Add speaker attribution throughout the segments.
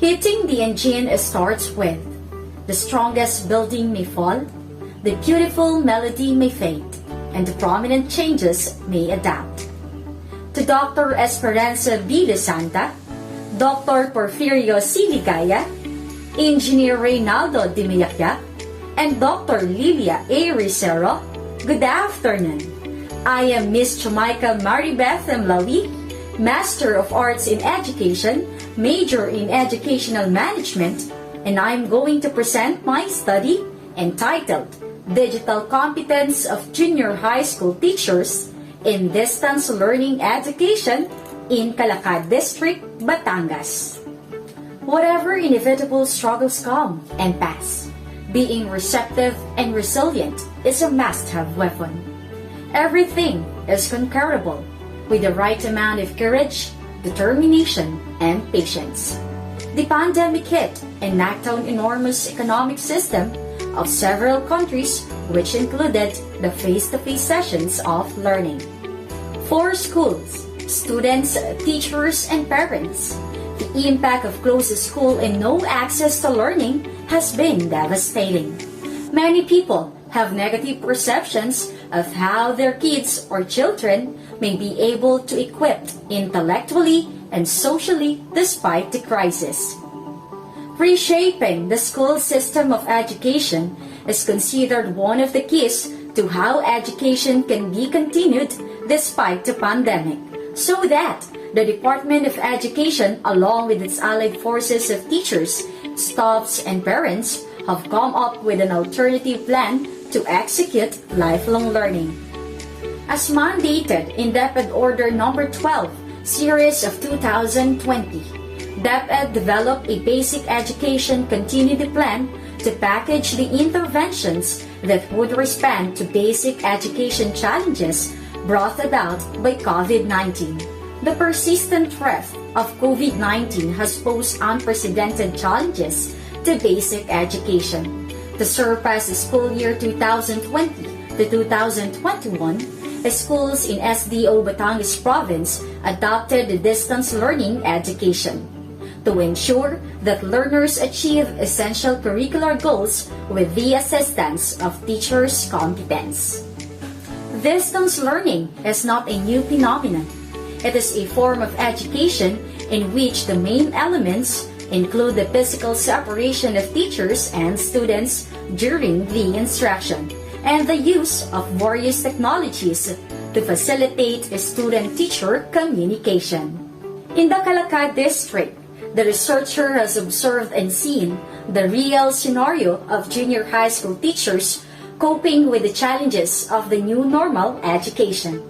Speaker 1: Hitting the engine starts with, the strongest building may fall, the beautiful melody may fade, and the prominent changes may adapt. To Dr. Esperanza B. De Santa, Dr. Porfirio C. Ligaya, Engineer Reynaldo de Millaquiac, and Dr. Lilia A. Ricero, good afternoon. I am Miss Jamaica Maribeth Mlawi, Master of Arts in Education, major in Educational Management, and I am going to present my study entitled Digital Competence of Junior High School Teachers in Distance Learning Education in Calacad District, Batangas. Whatever inevitable struggles come and pass, being receptive and resilient is a must-have weapon. Everything is conquerable with the right amount of courage, determination, and patience. The pandemic hit and knocked down enormous economic system of several countries, which included the face-to-face sessions of learning. For schools, students, teachers, and parents, the impact of closed school and no access to learning has been devastating. Many people have negative perceptions of how their kids or children may be able to equip intellectually and socially despite the crisis. Reshaping the school system of education is considered one of the keys to how education can be continued despite the pandemic, so that the Department of Education, along with its allied forces of teachers, staffs, and parents, have come up with an alternative plan to execute lifelong learning. As mandated in DepEd Order No. 12, Series of 2020, DepEd developed a basic education continuity plan to package the interventions that would respond to basic education challenges brought about by COVID-19. The persistent threat of COVID-19 has posed unprecedented challenges to basic education. To surpass the school year 2020 to 2021, schools in SDO Batangas Province adopted the distance learning education to ensure that learners achieve essential curricular goals with the assistance of teachers' competence. Distance learning is not a new phenomenon. It is a form of education in which the main elements include the physical separation of teachers and students during the instruction, and the use of various technologies to facilitate student-teacher communication. In the Calacad District, the researcher has observed and seen the real scenario of junior high school teachers coping with the challenges of the new normal education.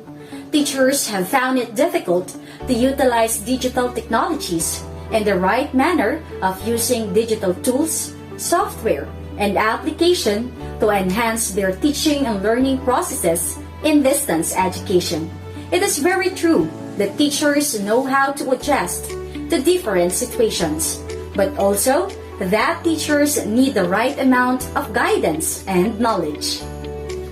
Speaker 1: Teachers have found it difficult to utilize digital technologies and the right manner of using digital tools, software, and application to enhance their teaching and learning processes in distance education. It is very true that teachers know how to adjust to different situations, but also that teachers need the right amount of guidance and knowledge.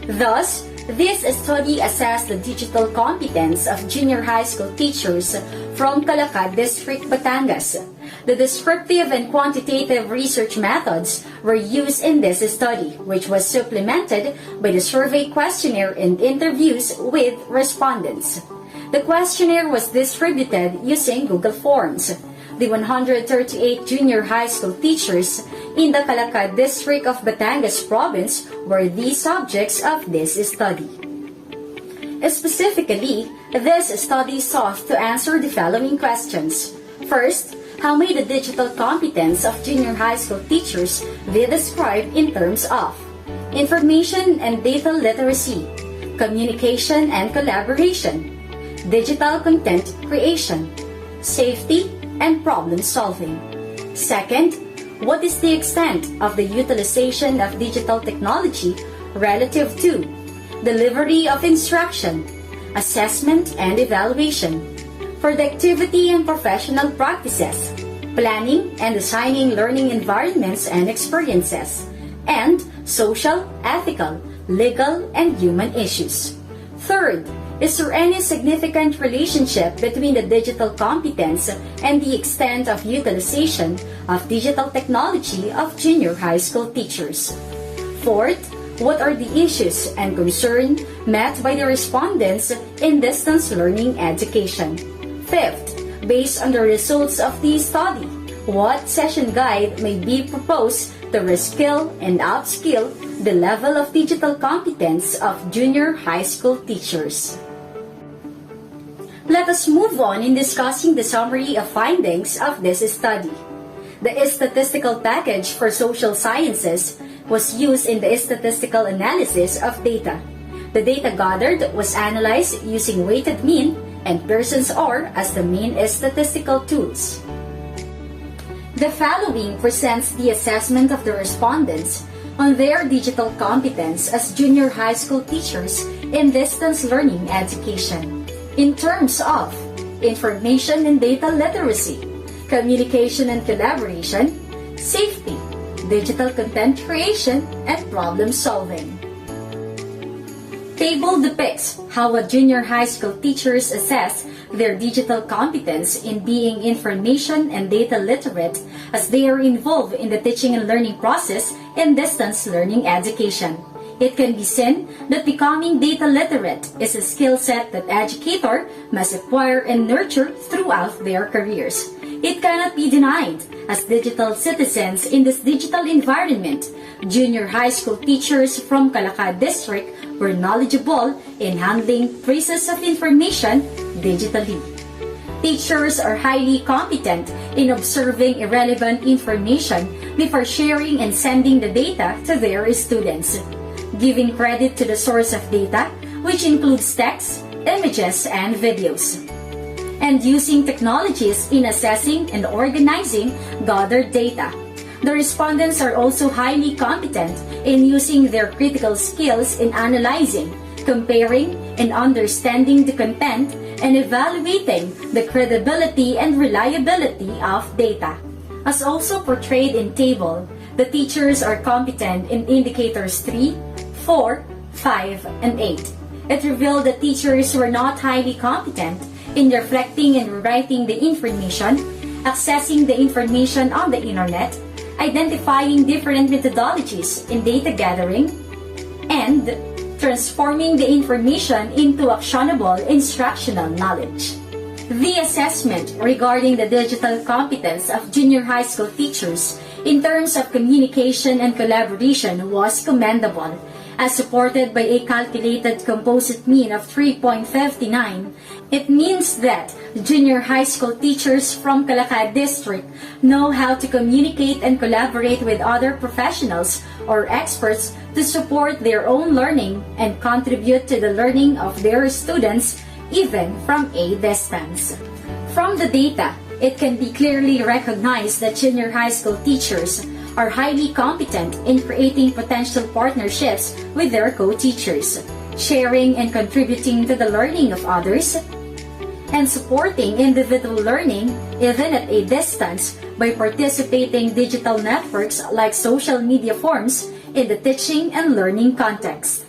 Speaker 1: Thus, this study assessed the digital competence of junior high school teachers from Calacad District, Batangas. The descriptive and quantitative research methods were used in this study, which was supplemented by the survey questionnaire and interviews with respondents. The questionnaire was distributed using Google Forms. The 138 junior high school teachers in the Calacad District of Batangas Province were the subjects of this study. Specifically, this study sought to answer the following questions. First, how may the digital competence of junior high school teachers be described in terms of information and data literacy, communication and collaboration, digital content creation, safety, and problem solving? Second, what is the extent of the utilization of digital technology relative to delivery of instruction, assessment and evaluation, productivity and professional practices, planning and designing learning environments and experiences, and social, ethical, legal, and human issues? Third, Is there any significant relationship between the digital competence and the extent of utilization of digital technology of junior high school teachers? Fourth, what are the issues and concerns met by the respondents in distance learning education? Fifth, based on the results of the study, what session guide may be proposed to reskill and upskill the level of digital competence of junior high school teachers? Let us move on in discussing the summary of findings of this study. The statistical package for social sciences was used in the statistical analysis of data. The data gathered was analyzed using weighted mean and Pearson's R as the main statistical tools. The following presents the assessment of the respondents on their digital competence as junior high school teachers in distance learning education. In terms of information and data literacy, communication and collaboration, safety, digital content creation, and problem solving. Table depicts how a junior high school teachers assess their digital competence in being information and data literate as they are involved in the teaching and learning process in distance learning education. It can be seen that becoming data literate is a skill set that educators must acquire and nurture throughout their careers. It cannot be denied, as digital citizens in this digital environment, junior high school teachers from Calacad District were knowledgeable in handling traces of information digitally. Teachers are highly competent in observing irrelevant information before sharing and sending the data to their students, giving credit to the source of data, which includes text, images, and videos, and using technologies in assessing and organizing gathered data. The respondents are also highly competent in using their critical skills in analyzing, comparing, and understanding the content and evaluating the credibility and reliability of data. As also portrayed in table, the teachers are competent in indicators 3, 4, 5, and 8. It revealed that teachers were not highly competent in reflecting and rewriting the information, accessing the information on the internet, identifying different methodologies in data gathering, and transforming the information into actionable instructional knowledge. The assessment regarding the digital competence of junior high school teachers in terms of communication and collaboration was commendable, as supported by a calculated composite mean of 3.59. It means that junior high school teachers from Calacad District know how to communicate and collaborate with other professionals or experts to support their own learning and contribute to the learning of their students even from a distance. From the data, it can be clearly recognized that junior high school teachers are highly competent in creating potential partnerships with their co-teachers, sharing and contributing to the learning of others, and supporting individual learning even at a distance by participating digital networks like social media forums in the teaching and learning context.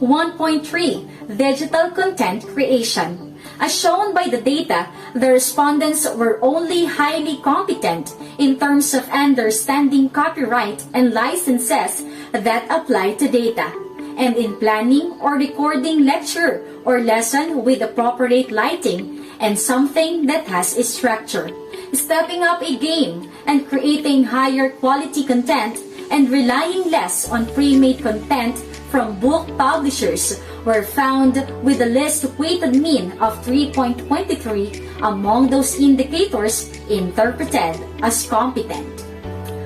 Speaker 1: 1.3. Digital content creation. As shown by the data, the respondents were only highly competent in terms of understanding copyright and licenses that apply to data, and in planning or recording lecture or lesson with appropriate lighting and something that has a structure, stepping up a game and creating higher quality content and relying less on pre-made content from book publishers were found with a list weighted mean of 3.23 among those indicators interpreted as competent.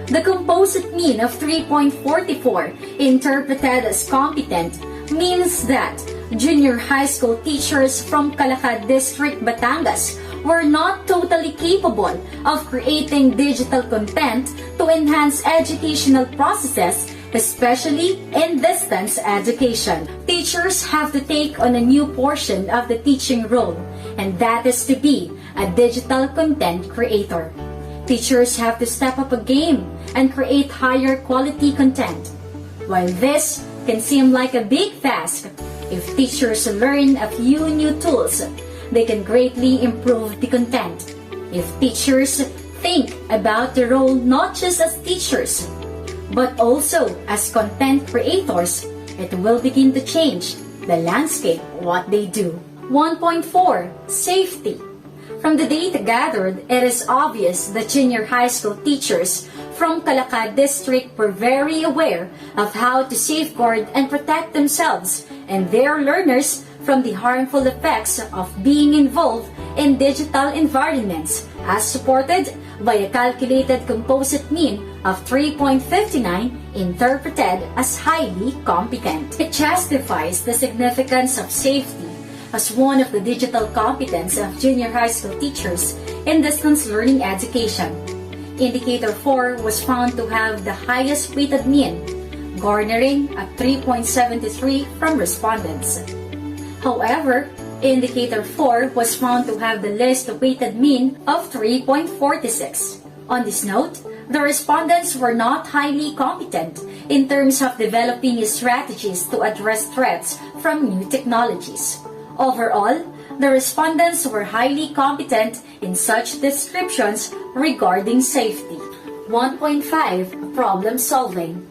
Speaker 1: The composite mean of 3.44 interpreted as competent means that junior high school teachers from Calacad District, Batangas were not totally capable of creating digital content to enhance educational processes, especially in distance education. Teachers have to take on a new portion of the teaching role, and that is to be a digital content creator. Teachers have to step up a game and create higher quality content. While this can seem like a big task, If teachers learn a few new tools, they can greatly improve the content. If teachers think about their role not just as teachers, but also as content creators, it will begin to change the landscape of what they do. 1.4. Safety. From the data gathered, it is obvious that junior high school teachers from Calacad District were very aware of how to safeguard and protect themselves and their learners from the harmful effects of being involved in digital environments, as supported by a calculated composite mean of 3.59 interpreted as highly competent. It justifies the significance of safety as one of the digital competence of junior high school teachers in distance learning education. Indicator 4 was found to have the highest weighted mean, garnering a 3.73 from respondents. However, Indicator 4 was found to have the least weighted mean of 3.46. On this note, the respondents were not highly competent in terms of developing strategies to address threats from new technologies. Overall, the respondents were highly competent in such descriptions regarding safety. 1.5. Problem solving.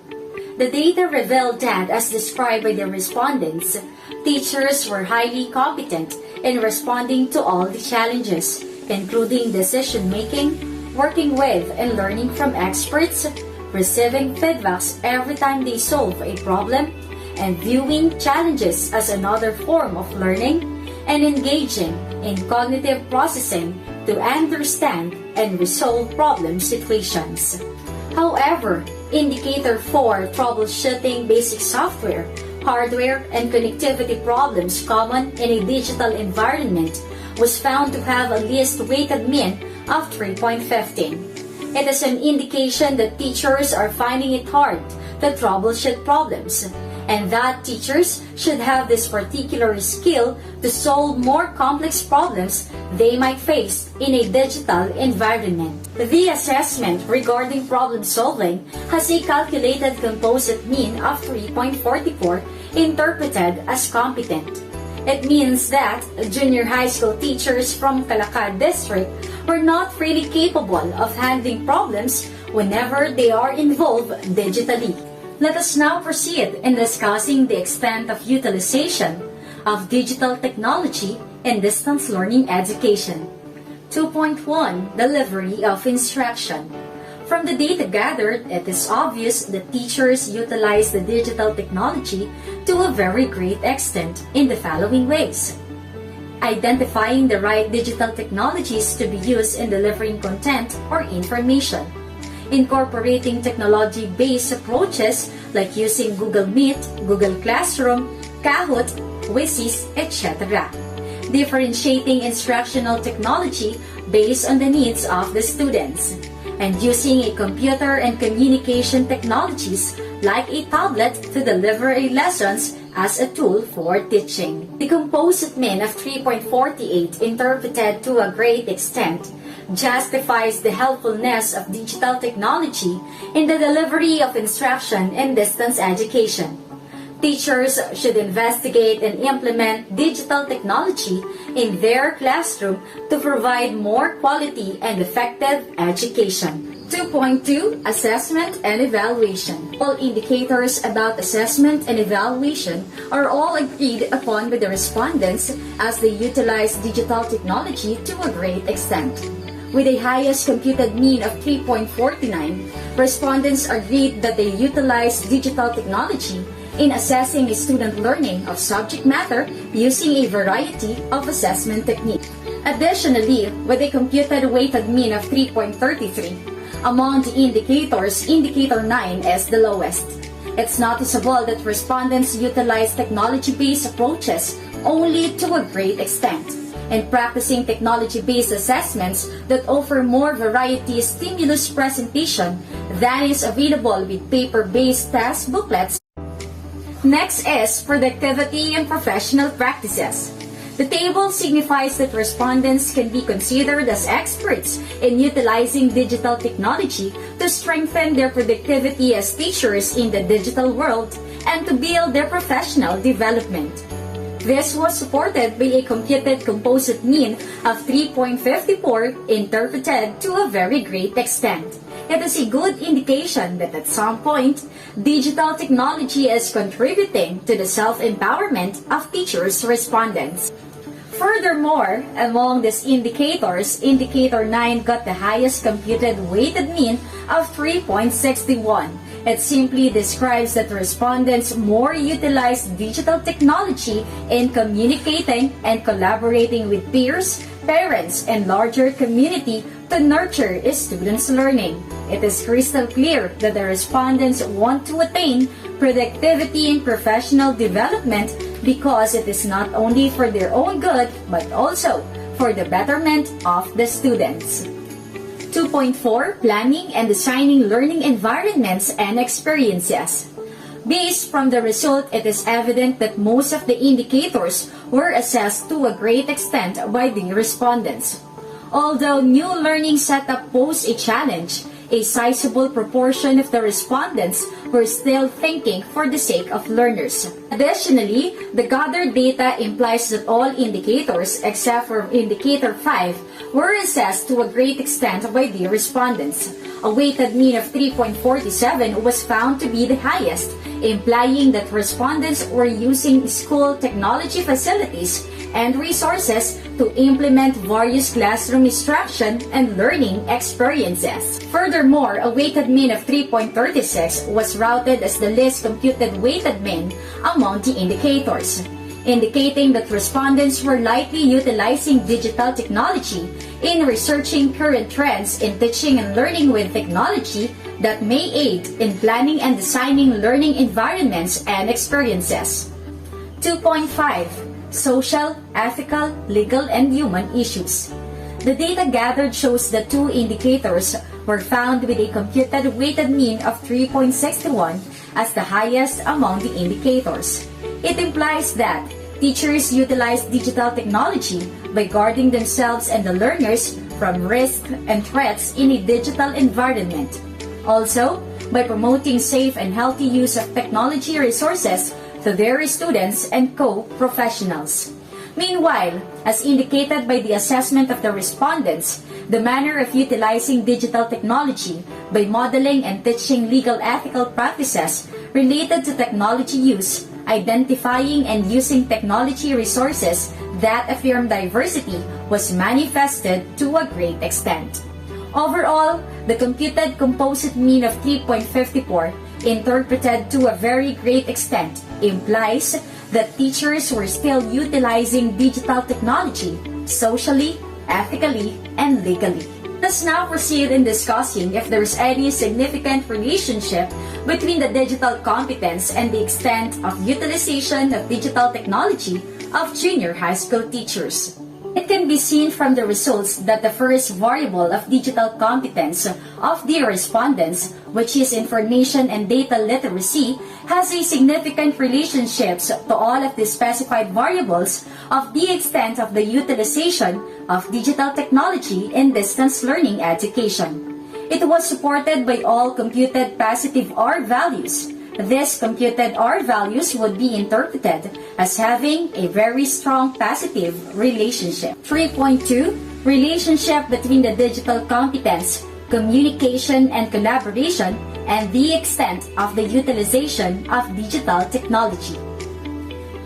Speaker 1: The data revealed that, as described by the respondents, teachers were highly competent in responding to all the challenges, including decision-making, working with and learning from experts, receiving feedbacks every time they solve a problem, and viewing challenges as another form of learning, and engaging in cognitive processing to understand and resolve problem situations. However, Indicator 4 troubleshooting basic software, hardware, and connectivity problems common in a digital environment was found to have a least weighted mean of 3.15. It is an indication that teachers are finding it hard to troubleshoot problems, and that teachers should have this particular skill to solve more complex problems they might face in a digital environment. The assessment regarding problem solving has a calculated composite mean of 3.44 interpreted as competent. It means that junior high school teachers from Calacad District were not really capable of handling problems whenever they are involved digitally. Let us now proceed in discussing the extent of utilization of digital technology in distance learning education. 2.1. Delivery of instruction. From the data gathered, it is obvious that teachers utilize the digital technology to a very great extent in the following ways: identifying the right digital technologies to be used in delivering content or information, incorporating technology-based approaches like using Google Meet, Google Classroom, Kahoot, Wisys, etc., differentiating instructional technology based on the needs of the students, and using a computer and communication technologies like a tablet to deliver a lessons as a tool for teaching. The composite mean of 3.48 interpreted to a great extent justifies the helpfulness of digital technology in the delivery of instruction in distance education. Teachers should investigate and implement digital technology in their classroom to provide more quality and effective education. 2.2. Assessment and evaluation. All indicators about assessment and evaluation are all agreed upon by the respondents as they utilize digital technology to a great extent. With a highest computed mean of 3.49, respondents agreed that they utilize digital technology in assessing student learning of subject matter using a variety of assessment techniques. Additionally, with a computed weighted mean of 3.33, among the indicators, Indicator 9 is the lowest. It's noticeable that respondents utilize technology-based approaches only to a great extent, and practicing technology-based assessments that offer more variety stimulus presentation than is available with paper-based test booklets. Next is productivity and professional practices. The table signifies that respondents can be considered as experts in utilizing digital technology to strengthen their productivity as teachers in the digital world and to build their professional development. This was supported by a computed composite mean of 3.54, interpreted to a very great extent. It is a good indication that at some point, digital technology is contributing to the self-empowerment of teachers' respondents. Furthermore, among these indicators, Indicator 9 got the highest computed weighted mean of 3.61. It simply describes that respondents more utilize digital technology in communicating and collaborating with peers, parents, and larger community to nurture a student's learning. It is crystal clear that the respondents want to attain productivity and professional development because it is not only for their own good but also for the betterment of the students. 2.4 Planning and designing learning environments and experiences. Based from the result, it is evident that most of the indicators were assessed to a great extent by the respondents. Although new learning setup posed a challenge, a sizable proportion of the respondents were still thinking for the sake of learners. Additionally, the gathered data implies that all indicators except for Indicator 5 were assessed to a great extent by the respondents. A weighted mean of 3.47 was found to be the highest, implying that respondents were using school technology facilities and resources to implement various classroom instruction and learning experiences. Furthermore, a weighted mean of 3.36 was routed as the least computed weighted mean among the indicators, indicating that respondents were likely utilizing digital technology in researching current trends in teaching and learning with technology that may aid in planning and designing learning environments and experiences. 2.5 Social, ethical, legal, and human issues. The data gathered shows that two indicators were found with a computed weighted mean of 3.61 as the highest among the indicators. It implies that teachers utilize digital technology by guarding themselves and the learners from risks and threats in a digital environment. Also, by promoting safe and healthy use of technology resources to their students and co-professionals. Meanwhile, as indicated by the assessment of the respondents, the manner of utilizing digital technology by modeling and teaching legal ethical practices related to technology use, identifying and using technology resources that affirm diversity was manifested to a great extent. Overall, the computed composite mean of 3.54, interpreted to a very great extent, implies that teachers were still utilizing digital technology socially, ethically, and legally. Let's now proceed in discussing if there is any significant relationship between the digital competence and the extent of utilization of digital technology of junior high school teachers. It can be seen from the results that the first variable of digital competence of the respondents, which is information and data literacy, has a significant relationships to all of the specified variables of the extent of the utilization of digital technology in distance learning education. It was supported by all computed positive R values. These computed R values would be interpreted as having a very strong positive relationship. 3.2 Relationship between the digital competence, communication, and collaboration, and the extent of the utilization of digital technology.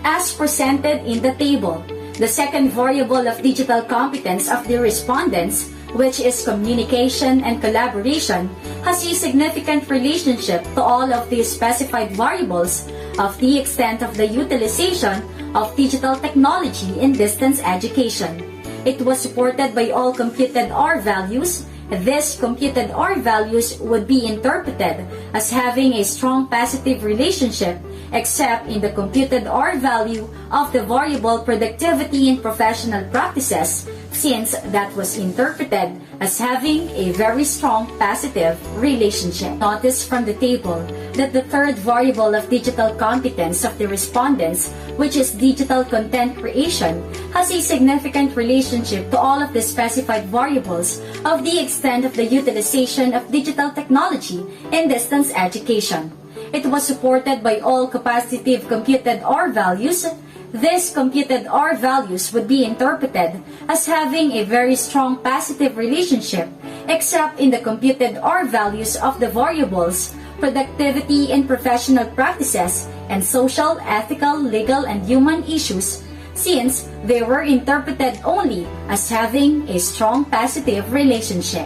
Speaker 1: As presented in the table, the second variable of digital competence of the respondents, which is communication and collaboration, has a significant relationship to all of the specified variables of the extent of the utilization of digital technology in distance education. It was supported by all computed R values. These computed R values would be interpreted as having a strong positive relationship, except in the computed R value of the variable productivity in professional practices, since that was interpreted as having a very strong positive relationship. Notice from the table that the third variable of digital competence of the respondents, which is digital content creation, has a significant relationship to all of the specified variables of the extent of the utilization of digital technology in distance education. It was supported by all capacitive computed R values. These computed R values would be interpreted as having a very strong positive relationship, except in the computed R values of the variables, productivity and professional practices, and social, ethical, legal, and human issues, since they were interpreted only as having a strong positive relationship.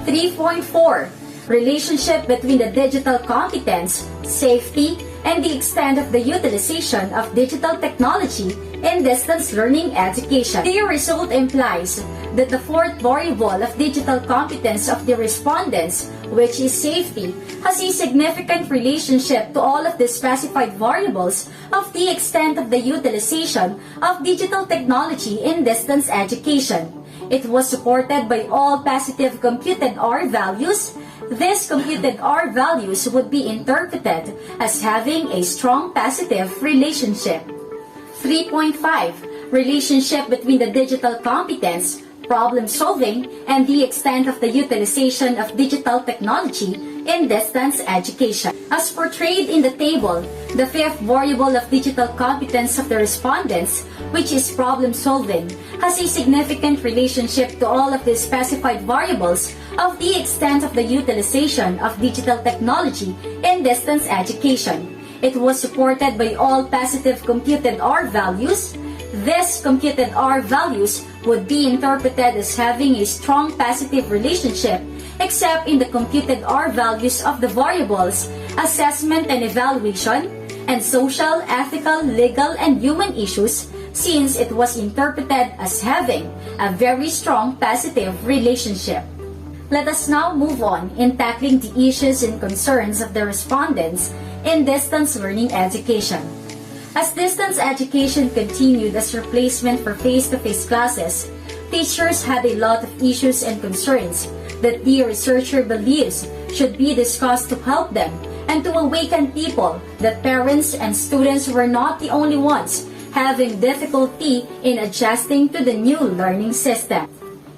Speaker 1: 3.4. Relationship between the digital competence, safety, and the extent of the utilization of digital technology in distance learning education. The result implies that the fourth variable of digital competence of the respondents, which is safety, has a significant relationship to all of the specified variables of the extent of the utilization of digital technology in distance education. It was supported by all positive computed R values. These computed R values would be interpreted as having a strong positive relationship. 3.5. Relationship between the digital competence, problem solving, and the extent of the utilization of digital technology in distance education. As portrayed in the table, the fifth variable of digital competence of the respondents, which is problem solving, has a significant relationship to all of the specified variables of the extent of the utilization of digital technology in distance education. It was supported by all positive computed R values. These computed R values would be interpreted as having a strong positive relationship, except in the computed R values of the variables assessment and evaluation, and social, ethical, legal, and human issues, since it was interpreted as having a very strong positive relationship. Let us now move on in tackling the issues and concerns of the respondents in distance learning education. As distance education continued as replacement for face-to-face classes, teachers had a lot of issues and concerns that the researcher believes should be discussed to help them and to awaken people that parents and students were not the only ones having difficulty in adjusting to the new learning system.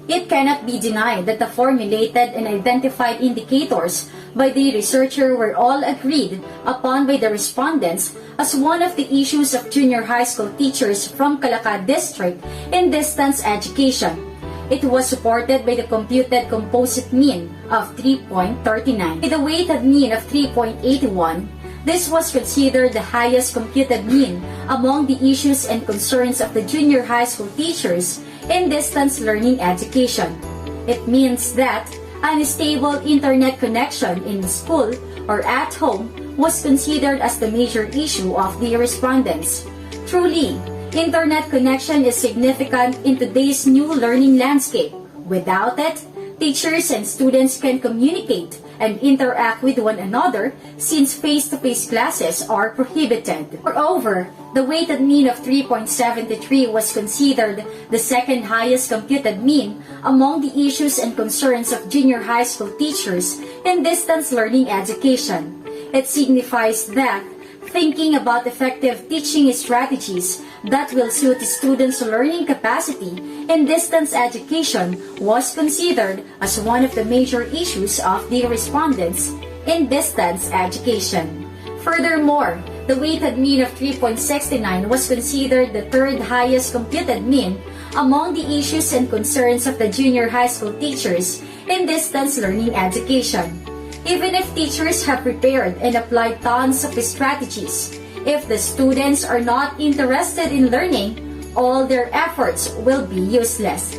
Speaker 1: It cannot be denied that the formulated and identified indicators by the researcher were all agreed upon by the respondents as one of the issues of junior high school teachers from Calacad District in distance education. It was supported by the computed composite mean of 3.39. With a weighted mean of 3.81, this was considered the highest computed mean among the issues and concerns of the junior high school teachers in distance learning education. It means that unstable internet connection in school or at home was considered as the major issue of the respondents. Truly, internet connection is significant in today's new learning landscape. Without it, teachers and students can communicate and interact with one another since face-to-face classes are prohibited. Moreover, the weighted mean of 3.73 was considered the second highest computed mean among the issues and concerns of junior high school teachers in distance learning education. It signifies that thinking about effective teaching strategies that will suit students' learning capacity in distance education was considered as one of the major issues of the respondents in distance education. Furthermore, the weighted mean of 3.69 was considered the third highest computed mean among the issues and concerns of the junior high school teachers in distance learning education. Even if teachers have prepared and applied tons of strategies, if the students are not interested in learning, all their efforts will be useless.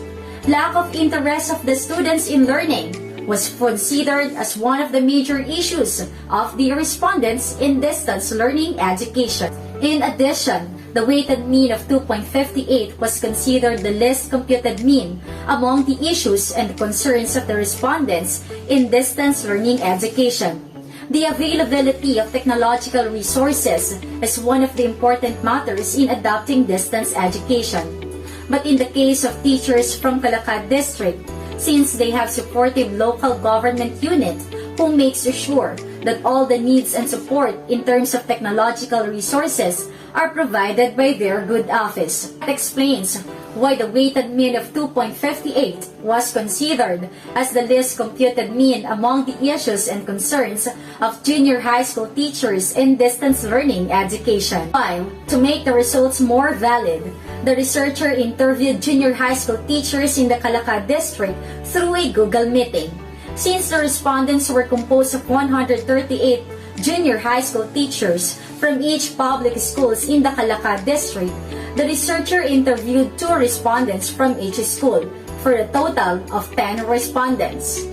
Speaker 1: Lack of interest of the students in learning was considered as one of the major issues of the respondents in distance learning education. In addition, the weighted mean of 2.58 was considered the least computed mean among the issues and concerns of the respondents in distance learning education. The availability of technological resources is one of the important matters in adopting distance education. But in the case of teachers from Calacad District, since they have supportive local government unit who makes sure that all the needs and support in terms of technological resources are provided by their good office. That explains why the weighted mean of 2.58 was considered as the least computed mean among the issues and concerns of junior high school teachers in distance learning education. While, to make the results more valid, the researcher interviewed junior high school teachers in the Calacad district through a Google meeting. Since the respondents were composed of 138 junior high school teachers from each public schools in the Calacad district, the researcher interviewed 2 respondents from each school, for a total of 10 respondents.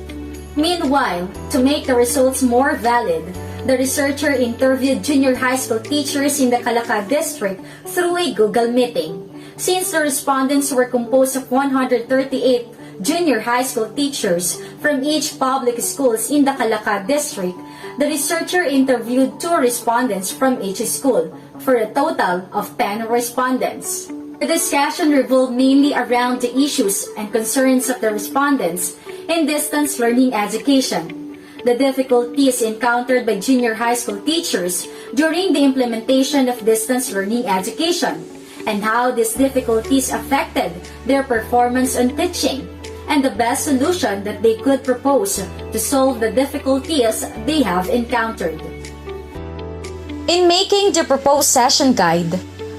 Speaker 1: Meanwhile, to make the results more valid, the researcher interviewed junior high school teachers in the Calacad district through a Google meeting. Since the respondents were composed of 138 junior high school teachers from each public schools in the Calacad district, the researcher interviewed 2 respondents from each school, for a total of 10 respondents. The discussion revolved mainly around the issues and concerns of the respondents in distance learning education, the difficulties encountered by junior high school teachers during the implementation of distance learning education, and how these difficulties affected their performance on teaching, and the best solution that they could propose to solve the difficulties they have encountered.
Speaker 2: In making the proposed session guide,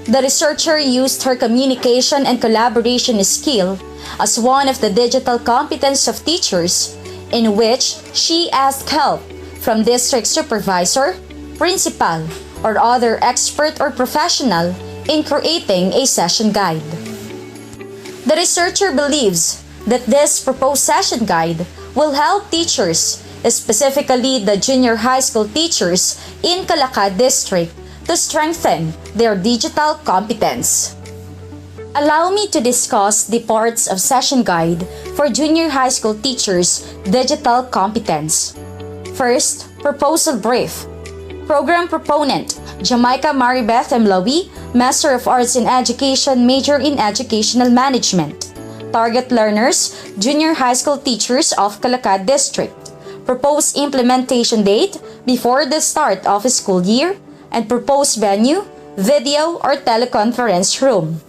Speaker 2: the researcher used her communication and collaboration skill as one of the digital competence of teachers, in which she asked help from district supervisor, principal, or other expert or professional in creating a session guide. The researcher believes that this proposed session guide will help teachers, specifically the junior high school teachers in Calacad district, to strengthen their digital competence. Allow me to discuss the parts of session guide for junior high school teachers' digital competence. First, proposal brief. Program proponent, Jamaica Maribeth Mlawi, Master of Arts in Education, major in Educational Management. Target learners, junior high school teachers of Calacad district. Proposed implementation date before the start of a school year, and proposed venue, video or teleconference room.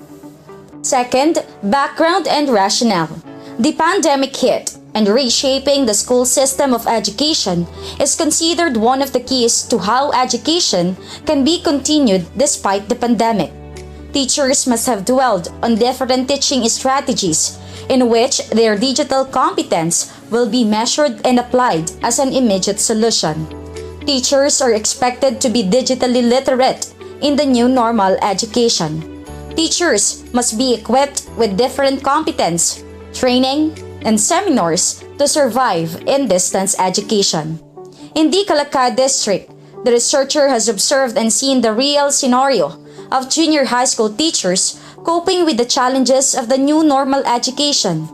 Speaker 2: Second, background and rationale. The pandemic hit, and reshaping the school system of education is considered one of the keys to how education can be continued despite the pandemic. Teachers must have dwelled on different teaching strategies in which their digital competence will be measured and applied as an immediate solution. Teachers are expected to be digitally literate in the new normal education. Teachers must be equipped with different competence, training, and seminars to survive in distance education. In the Calacad district, the researcher has observed and seen the real scenario of junior high school teachers coping with the challenges of the new normal education.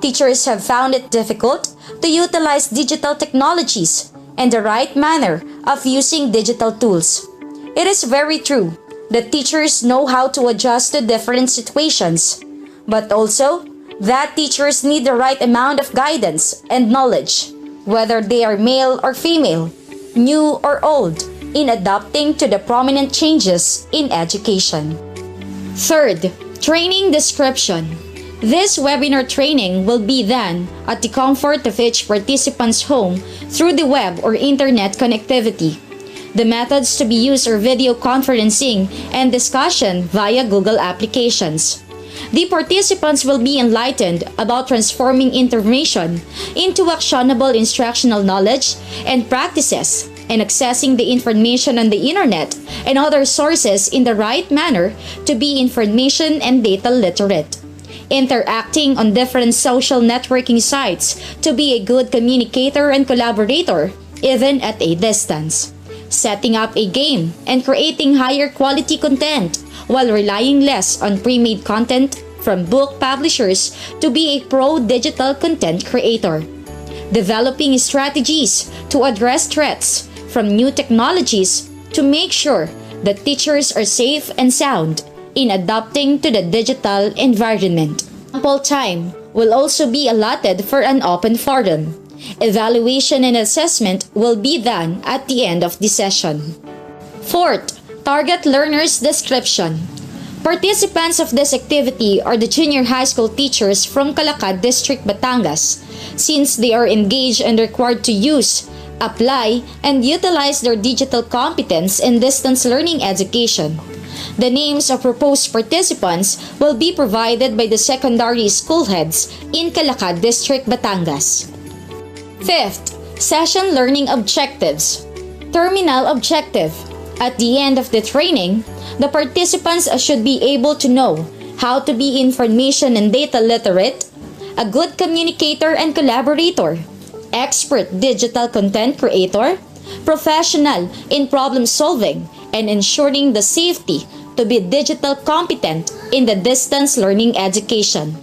Speaker 2: Teachers have found it difficult to utilize digital technologies and the right manner of using digital tools. It is very true that teachers know how to adjust to different situations, but also that teachers need the right amount of guidance and knowledge, whether they are male or female, new or old, in adapting to the prominent changes in education. Third, training description. This webinar training will be done at the comfort of each participant's home through the web or internet connectivity. The methods to be used are video conferencing and discussion via Google applications. The participants will be enlightened about transforming information into actionable instructional knowledge and practices, and accessing the information on the internet and other sources in the right manner to be information and data literate. Interacting on different social networking sites to be a good communicator and collaborator, even at a distance. Setting up a game and creating higher quality content while relying less on pre-made content from book publishers to be a pro digital content creator. Developing strategies to address threats from new technologies to make sure that teachers are safe and sound in adapting to the digital environment. Ample time will also be allotted for an open forum. Evaluation and assessment will be done at the end of the session. Fourth, target learners description. Participants of this activity are the junior high school teachers from Calacad District, Batangas, since they are engaged and required to use, apply, and utilize their digital competence in distance learning education. The names of proposed participants will be provided by the secondary school heads in Calacad District, Batangas. Fifth, session learning objectives. Terminal objective. At the end of the training, the participants should be able to know how to be information and data literate, a good communicator and collaborator, expert digital content creator, professional in problem solving, and ensuring the safety to be digital competent in the distance learning education.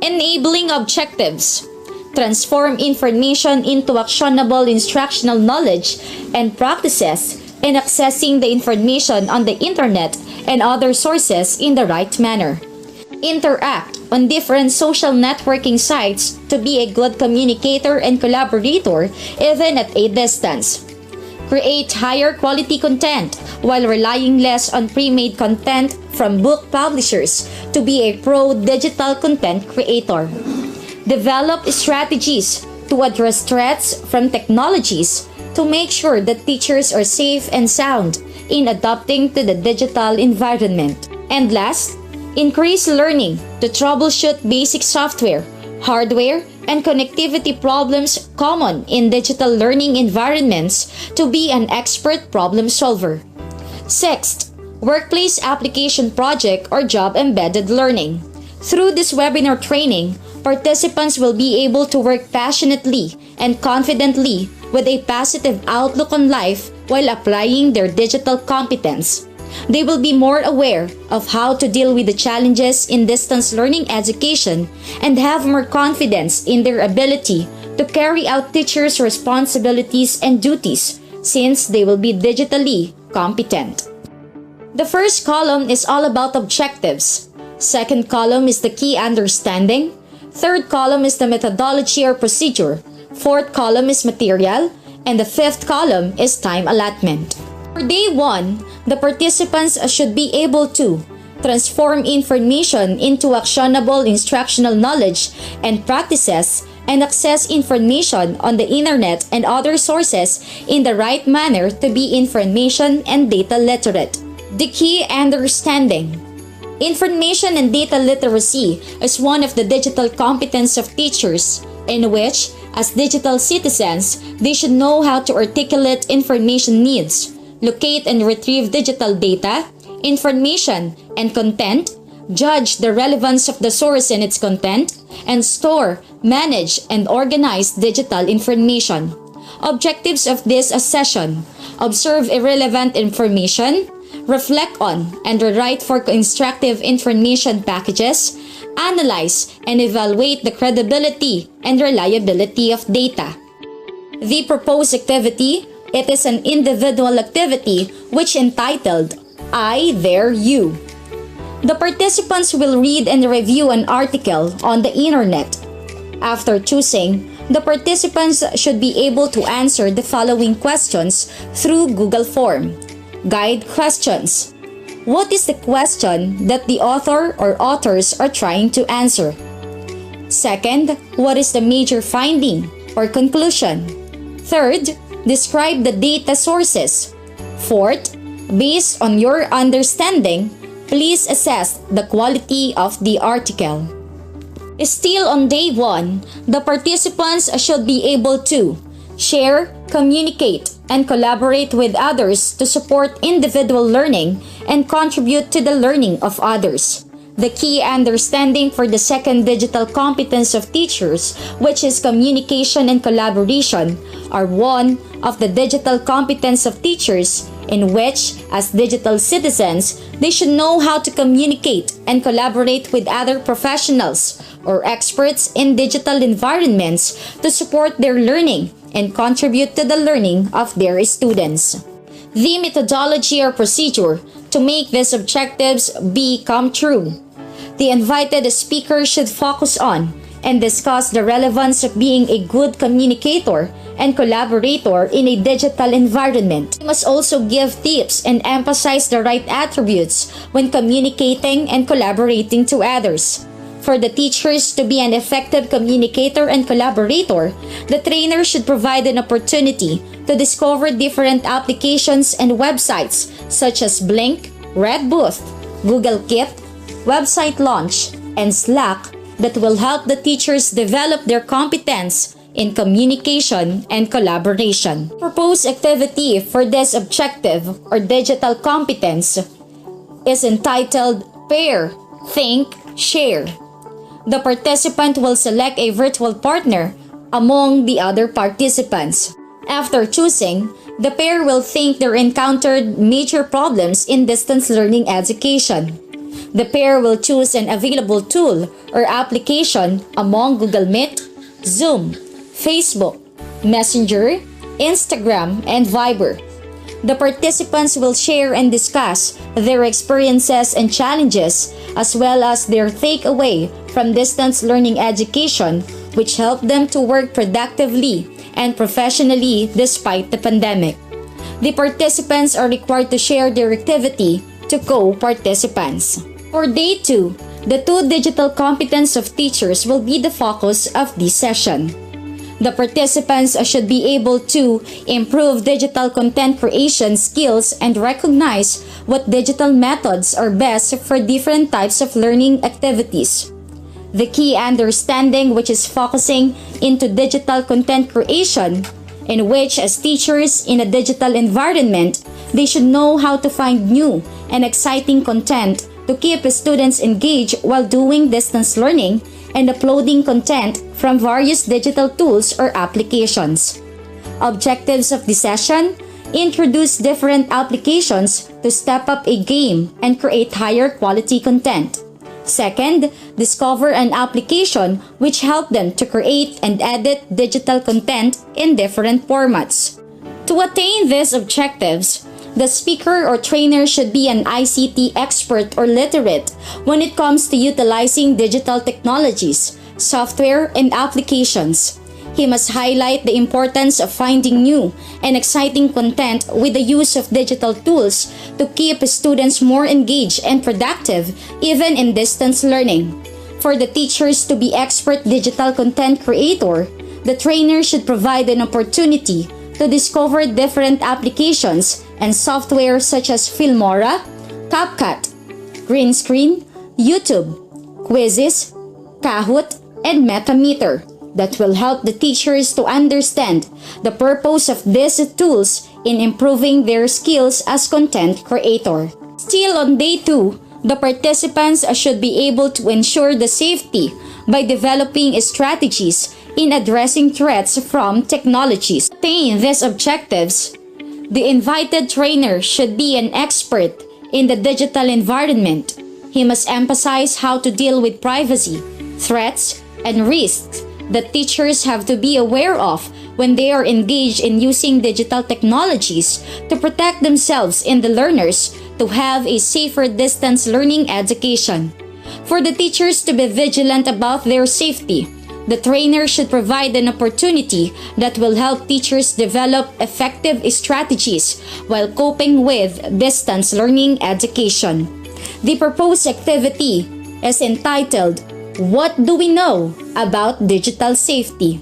Speaker 2: Enabling objectives. Transform information into actionable instructional knowledge and practices in accessing the information on the internet and other sources in the right manner. Interact on different social networking sites to be a good communicator and collaborator even at a distance. Create higher quality content while relying less on pre-made content from book publishers to be a pro digital content creator. Develop strategies to address threats from technologies to make sure that teachers are safe and sound in adapting to the digital environment. And last, increase learning to troubleshoot basic software, hardware, and connectivity problems common in digital learning environments to be an expert problem solver. Sixth, workplace application project or job embedded learning. Through this webinar training, participants will be able to work passionately and confidently with a positive outlook on life while applying their digital competence. They will be more aware of how to deal with the challenges in distance learning education and have more confidence in their ability to carry out teachers' responsibilities and duties since they will be digitally competent. The first column is all about objectives. Second column is the key understanding. Third column is the methodology or procedure. Fourth column is material. And the fifth column is time allotment. For day 1, the participants should be able to transform information into actionable instructional knowledge and practices and access information on the internet and other sources in the right manner to be information and data literate. The key understanding. Information and data literacy is one of the digital competence of teachers, in which, as digital citizens, they should know how to articulate information needs, locate and retrieve digital data, information, and content, judge the relevance of the source and its content, and store, manage, and organize digital information. Objectives of this session: observe irrelevant information, reflect on and rewrite for constructive information packages, analyze and evaluate the credibility and reliability of data. The proposed activity, it is an individual activity which entitled, I Dare You. The participants will read and review an article on the internet. After choosing, the participants should be able to answer the following questions through Google Form. Guide questions. What is the question that the author or authors are trying to answer? Second, what is the major finding or conclusion? Third, describe the data sources. Fourth, based on your understanding, please assess the quality of the article. Still on day 1, the participants should be able to share, communicate, and collaborate with others to support individual learning and contribute to the learning of others. The key understanding for the second digital competence of teachers, which is communication and collaboration, are one of the digital competence of teachers in which, as digital citizens, they should know how to communicate and collaborate with other professionals or experts in digital environments to support their learning and contribute to the learning of their students. The methodology or procedure to make these objectives become true. The invited speaker should focus on and discuss the relevance of being a good communicator and collaborator in a digital environment. We must also give tips and emphasize the right attributes when communicating and collaborating to others. For the teachers to be an effective communicator and collaborator, the trainer should provide an opportunity to discover different applications and websites such as Blink, Redbooth, Google Keep, Website Launch, and Slack that will help the teachers develop their competence in communication and collaboration. Proposed activity for this objective or digital competence is entitled Pair, Think, Share. The participant will select a virtual partner among the other participants. After choosing, the pair will think they encountered major problems in distance learning education. The pair will choose an available tool or application among Google Meet, Zoom, Facebook, Messenger, Instagram, and Viber. The participants will share and discuss their experiences and challenges as well as their takeaway from distance learning education, which helped them to work productively and professionally despite the pandemic. The participants are required to share their activity to co-participants. For Day 2, the 2 digital competence of teachers will be the focus of this session. The participants should be able to improve digital content creation skills and recognize what digital methods are best for different types of learning activities. The key understanding, which is focusing into digital content creation, in which as teachers in a digital environment, they should know how to find new and exciting content to keep students engaged while doing distance learning and uploading content from various digital tools or applications. Objectives of the session: introduce different applications to step up a game and create higher quality content. Second, discover an application which help them to create and edit digital content in different formats. To attain these objectives, the speaker or trainer should be an ICT expert or literate when it comes to utilizing digital technologies, software, and applications. He must highlight the importance of finding new and exciting content with the use of digital tools to keep students more engaged and productive even in distance learning. For the teachers to be expert digital content creator, the trainer should provide an opportunity to discover different applications and software such as Filmora, CapCut, Green Screen, YouTube, Quizzes, Kahoot, and Metameter that will help the teachers to understand the purpose of these tools in improving their skills as content creator. Still on Day 2, the participants should be able to ensure the safety by developing strategies in addressing threats from technologies. To attain these objectives, the invited trainer should be an expert in the digital environment. He must emphasize how to deal with privacy, threats, and risks that teachers have to be aware of when they are engaged in using digital technologies to protect themselves and the learners to have a safer distance learning education. For the teachers to be vigilant about their safety, the trainer should provide an opportunity that will help teachers develop effective strategies while coping with distance learning education. The proposed activity is entitled, What Do We Know About Digital Safety?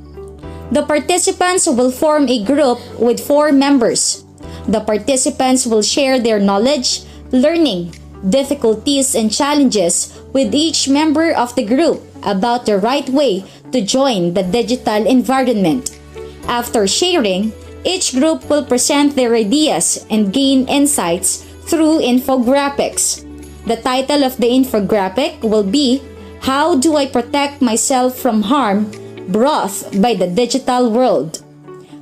Speaker 2: The participants will form a group with 4 members. The participants will share their knowledge, learning, difficulties, and challenges with each member of the group about the right way to join the digital environment. After sharing, each group will present their ideas and gain insights through infographics. The title of the infographic will be, How Do I Protect Myself from Harm Brought by the Digital World?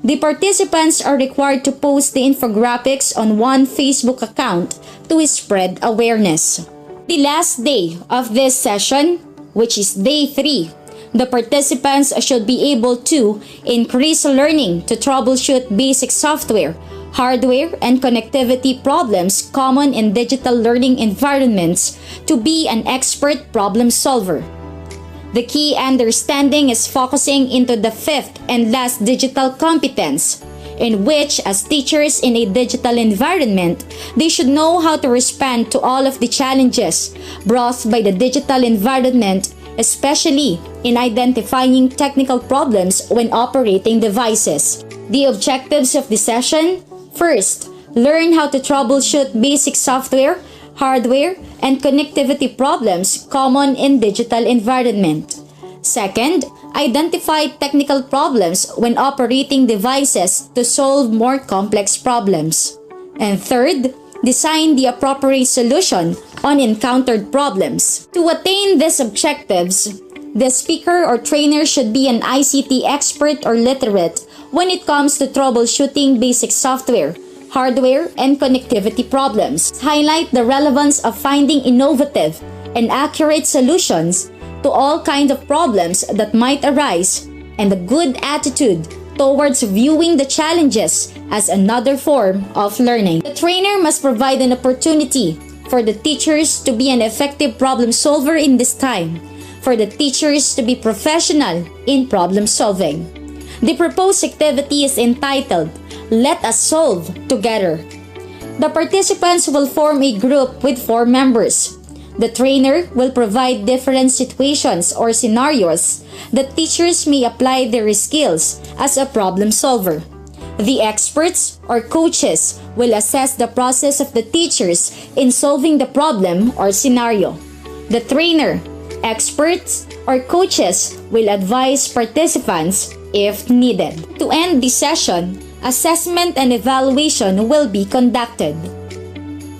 Speaker 2: The participants are required to post the infographics on one Facebook account to spread awareness. The last day of this session, which is Day 3, the participants should be able to increase learning to troubleshoot basic software, hardware, and connectivity problems common in digital learning environments to be an expert problem solver. The key understanding is focusing into the fifth and last digital competence, in which, as teachers in a digital environment, they should know how to respond to all of the challenges brought by the digital environment, especially in identifying technical problems when operating devices. The objectives of the session: first, learn how to troubleshoot basic software, hardware, and connectivity problems common in digital environment. Second, identify technical problems when operating devices to solve more complex problems. And third, design the appropriate solution on encountered problems. To attain these objectives, the speaker or trainer should be an ICT expert or literate when it comes to troubleshooting basic software, hardware, and connectivity problems. Highlight the relevance of finding innovative and accurate solutions to all kinds of problems that might arise, and a good attitude towards viewing the challenges as another form of learning. The trainer must provide an opportunity for the teachers to be an effective problem solver in this time, for the teachers to be professional in problem solving. The proposed activity is entitled, "Let Us Solve Together." The participants will form a group with 4 members. The trainer will provide different situations or scenarios that teachers may apply their skills as a problem solver. The experts or coaches will assess the process of the teachers in solving the problem or scenario. The trainer, experts, or coaches will advise participants if needed. To end the session, assessment and evaluation will be conducted.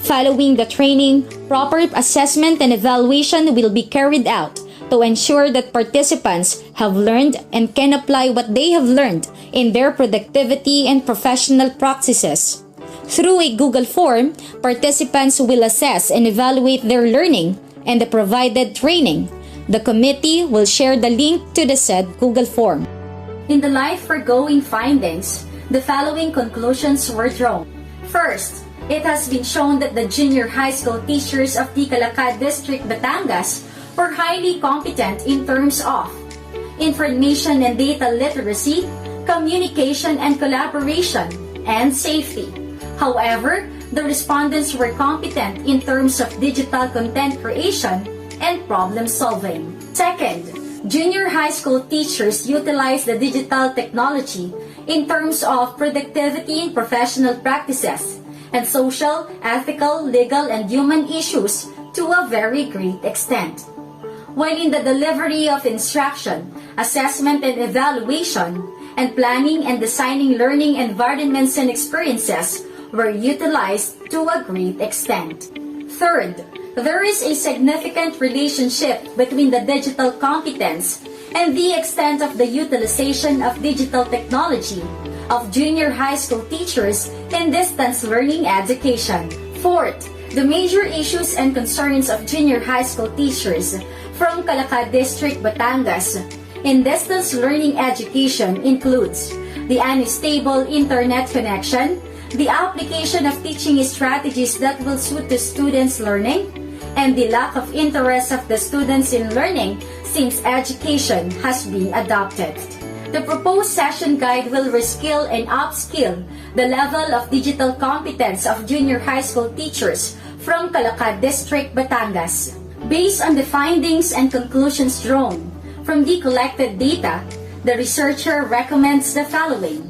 Speaker 2: Following the training, proper assessment and evaluation will be carried out to ensure that participants have learned and can apply what they have learned in their productivity and professional practices. Through a Google form, participants will assess and evaluate their learning and the provided training. The committee will share the link to the said Google form.
Speaker 1: In the light foregoing findings, the following conclusions were drawn. First, it has been shown that the junior high school teachers of the Calacad District, Batangas were highly competent in terms of information and data literacy, communication and collaboration, and safety. However, the respondents were competent in terms of digital content creation and problem solving. Second, junior high school teachers utilize the digital technology in terms of productivity and professional practices, and social, ethical, legal, and human issues to a very great extent. While in the delivery of instruction, assessment and evaluation, and planning and designing learning environments and experiences were utilized to a great extent. Third, there is a significant relationship between the digital competence and the extent of the utilization of digital technology of junior high school teachers in distance learning education. Fourth, the major issues and concerns of junior high school teachers from Calacad District, Batangas in distance learning education includes the unstable internet connection, the application of teaching strategies that will suit the students' learning, and the lack of interest of the students in learning since education has been adopted. The proposed session guide will reskill and upskill the level of digital competence of junior high school teachers from Calacad District, Batangas. Based on the findings and conclusions drawn from the collected data, the researcher recommends the following.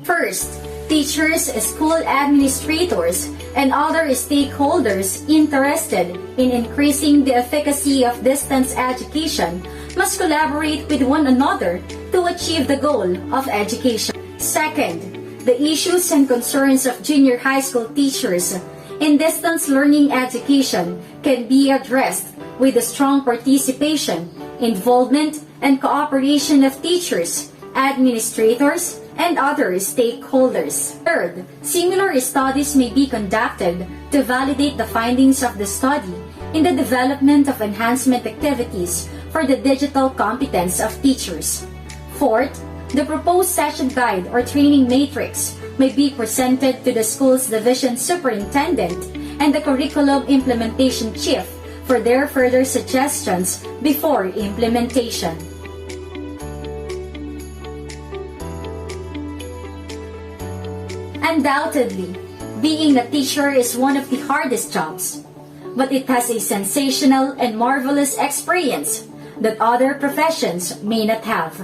Speaker 1: First, teachers, school administrators, and other stakeholders interested in increasing the efficacy of distance education must collaborate with one another to achieve the goal of education. Second, the issues and concerns of junior high school teachers in distance learning education can be addressed with the strong participation, involvement, and cooperation of teachers, administrators, and other stakeholders. Third, similar studies may be conducted to validate the findings of the study in the development of enhancement activities for the digital competence of teachers. Fourth, the proposed session guide or training matrix may be presented to the school's division superintendent and the curriculum implementation chief for their further suggestions before implementation. Undoubtedly, being a teacher is one of the hardest jobs, but it has a sensational and marvelous experience that other professions may not have.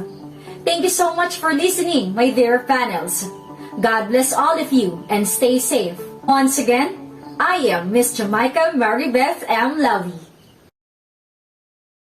Speaker 1: Thank you so much for listening, my dear panels. God bless all of you and stay safe. Once again, I am Miss Jamaica Maribeth M. Lovey.